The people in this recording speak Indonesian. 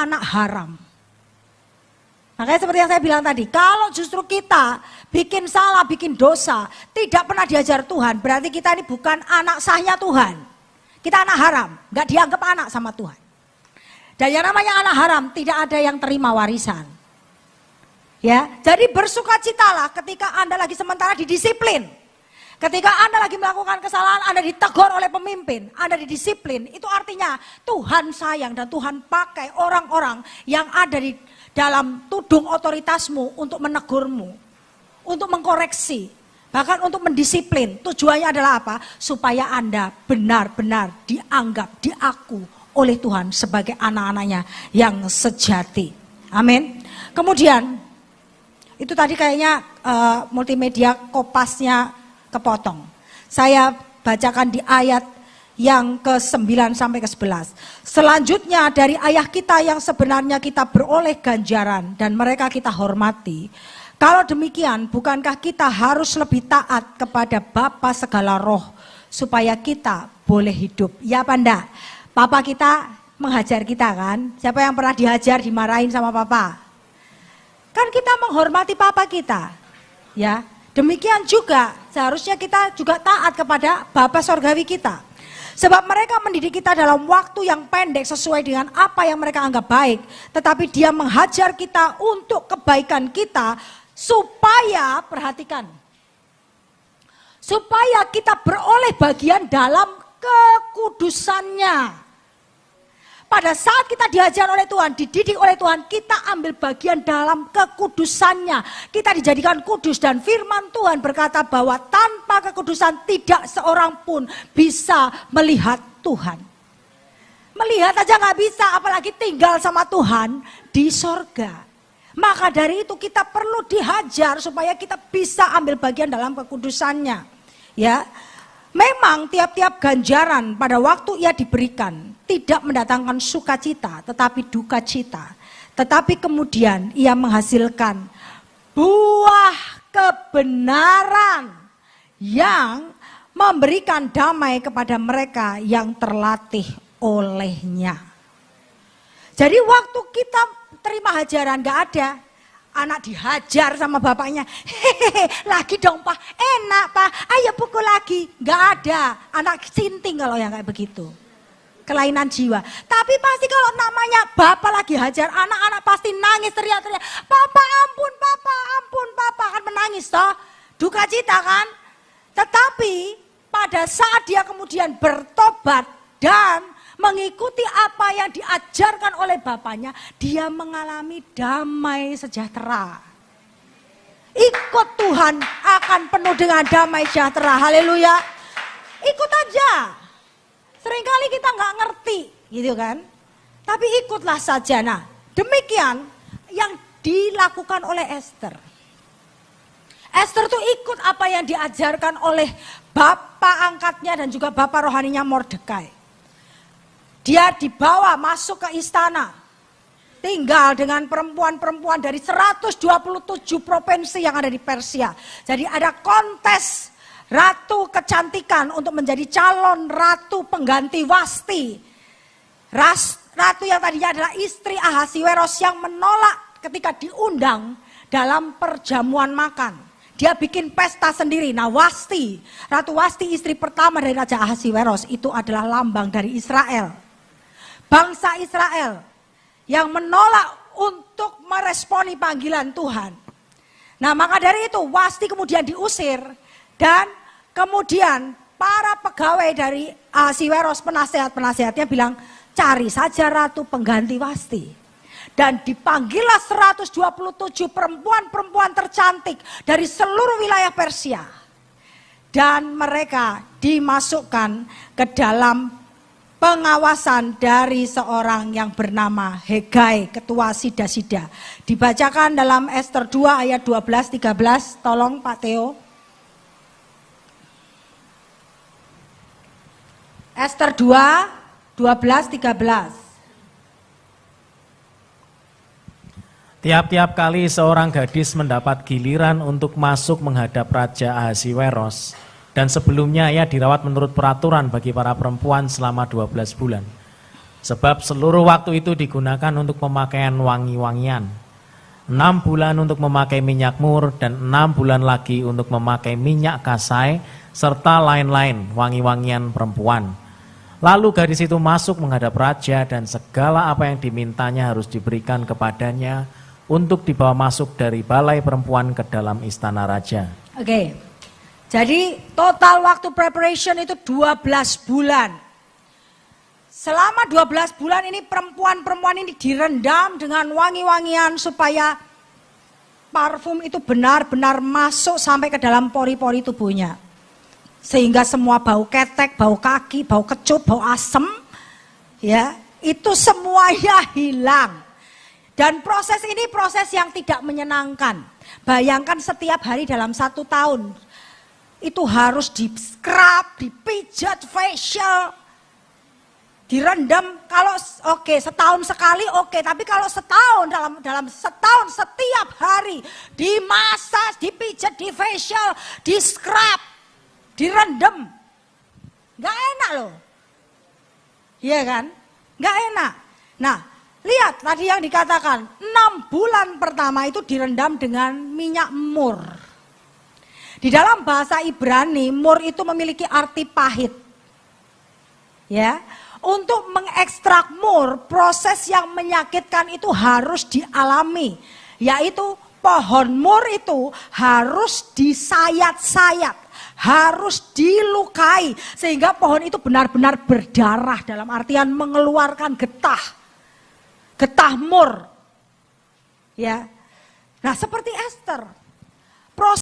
anak haram. Makanya seperti yang saya bilang tadi, kalau justru kita bikin salah, bikin dosa, tidak pernah diajar Tuhan, berarti kita ini bukan anak sahnya Tuhan. Kita anak haram, gak dianggap anak sama Tuhan. Dan yang namanya anak haram, tidak ada yang terima warisan. Ya, jadi bersukacitalah ketika Anda lagi sementara didisiplin. Ketika Anda lagi melakukan kesalahan, Anda ditegur oleh pemimpin, Anda didisiplin, itu artinya Tuhan sayang dan Tuhan pakai orang-orang yang ada di dalam tudung otoritasmu untuk menegurmu, untuk mengkoreksi, bahkan untuk mendisiplin. Tujuannya adalah apa? Supaya Anda benar-benar dianggap, diaku oleh Tuhan sebagai anak-anaknya yang sejati. Amin. Kemudian, itu tadi kayaknya multimedia kopasnya kepotong. Saya bacakan di ayat yang ke-9 sampai ke-11. Selanjutnya dari ayah kita yang sebenarnya kita beroleh ganjaran dan mereka kita hormati. Kalau demikian, bukankah kita harus lebih taat kepada Bapa segala roh supaya kita boleh hidup? Ya apa enggak? Papa kita menghajar kita kan? Siapa yang pernah dihajar, dimarahin sama papa? Kan kita menghormati papa kita. Ya, demikian juga seharusnya kita juga taat kepada Bapa sorgawi kita. Sebab mereka mendidik kita dalam waktu yang pendek sesuai dengan apa yang mereka anggap baik. Tetapi dia menghajar kita untuk kebaikan kita supaya, perhatikan, supaya kita beroleh bagian dalam kekudusannya. Pada saat kita diajar oleh Tuhan, dididik oleh Tuhan, kita ambil bagian dalam kekudusannya. Kita dijadikan kudus dan firman Tuhan berkata bahwa tanpa kekudusan tidak seorang pun bisa melihat Tuhan. Melihat aja gak bisa, apalagi tinggal sama Tuhan di sorga. Maka dari itu kita perlu dihajar supaya kita bisa ambil bagian dalam kekudusannya. Ya. Memang tiap-tiap ganjaran pada waktu ia diberikan tidak mendatangkan sukacita tetapi duka cita. Tetapi kemudian ia menghasilkan buah kebenaran yang memberikan damai kepada mereka yang terlatih olehnya. Jadi waktu kita terima hajaran gak ada. Anak dihajar sama bapaknya, hehehe, lagi dong pak, enak pak, ayo pukul lagi. Gak ada, anak sinting kalau yang kayak begitu. Kelainan jiwa. Tapi pasti kalau namanya bapak lagi hajar, anak-anak pasti nangis teriak-teriak, papa ampun, papa akan menangis toh. Duka cita kan. Tetapi pada saat dia kemudian bertobat dan mengikuti apa yang diajarkan oleh bapaknya, dia mengalami damai sejahtera. Ikut Tuhan akan penuh dengan damai sejahtera. Haleluya. Ikut aja. Seringkali kita nggak ngerti, gitu kan? Tapi ikutlah saja. Nah, demikian yang dilakukan oleh Esther. Esther tuh ikut apa yang diajarkan oleh bapak angkatnya dan juga bapak rohaninya Mordekai. Dia dibawa masuk ke istana, tinggal dengan perempuan-perempuan dari 127 provinsi yang ada di Persia. Jadi ada kontes ratu kecantikan untuk menjadi calon ratu pengganti Wasti. Ratu yang tadinya adalah istri Ahasiweros yang menolak ketika diundang dalam perjamuan makan. Dia bikin pesta sendiri. Nah Wasti, Ratu Wasti istri pertama dari Raja Ahasiweros itu adalah lambang dari Israel. Bangsa Israel yang menolak untuk meresponi panggilan Tuhan. Nah maka dari itu Wasti kemudian diusir dan kemudian para pegawai dari Ahasiweros, penasehat-penasehatnya bilang cari saja ratu pengganti Wasti. Dan dipanggillah 127 perempuan-perempuan tercantik dari seluruh wilayah Persia. Dan mereka dimasukkan ke dalam pengawasan dari seorang yang bernama Hegai, ketua Sida-Sida. Dibacakan dalam Esther 2 ayat 12-13, tolong Pak Theo. Esther 2, 12-13. Tiap-tiap kali seorang gadis mendapat giliran untuk masuk menghadap Raja Ahasiweros, dan sebelumnya ia dirawat menurut peraturan bagi para perempuan selama 12 bulan. Sebab seluruh waktu itu digunakan untuk pemakaian wangi-wangian. 6 bulan untuk memakai minyak mur dan 6 bulan lagi untuk memakai minyak kasai serta lain-lain wangi-wangian perempuan. Lalu gadis itu masuk menghadap raja dan segala apa yang dimintanya harus diberikan kepadanya untuk dibawa masuk dari balai perempuan ke dalam istana raja. Oke, jadi total waktu preparation itu 12 bulan. Selama 12 bulan ini perempuan-perempuan ini direndam dengan wangi-wangian supaya parfum itu benar-benar masuk sampai ke dalam pori-pori tubuhnya. Sehingga semua bau ketek, bau kaki, bau kecut, bau asem, ya, itu semuanya hilang. Dan proses ini proses yang tidak menyenangkan. Bayangkan setiap hari dalam 1 tahun, itu harus di-scrub, dipijat, facial, direndam. Kalau setahun sekali oke, tapi kalau setahun dalam setahun setiap hari dimasas, dipijat, di facial, di scrub, direndam, nggak enak loh, iya kan? Nggak enak. Nah, lihat tadi yang dikatakan 6 bulan pertama itu direndam dengan minyak mur. Di dalam bahasa Ibrani, mur itu memiliki arti pahit, ya. Untuk mengekstrak mur, proses yang menyakitkan itu harus dialami. Yaitu pohon mur itu harus disayat-sayat, harus dilukai. Sehingga pohon itu benar-benar berdarah, dalam artian mengeluarkan getah. Getah mur. Ya. Nah, seperti Esther.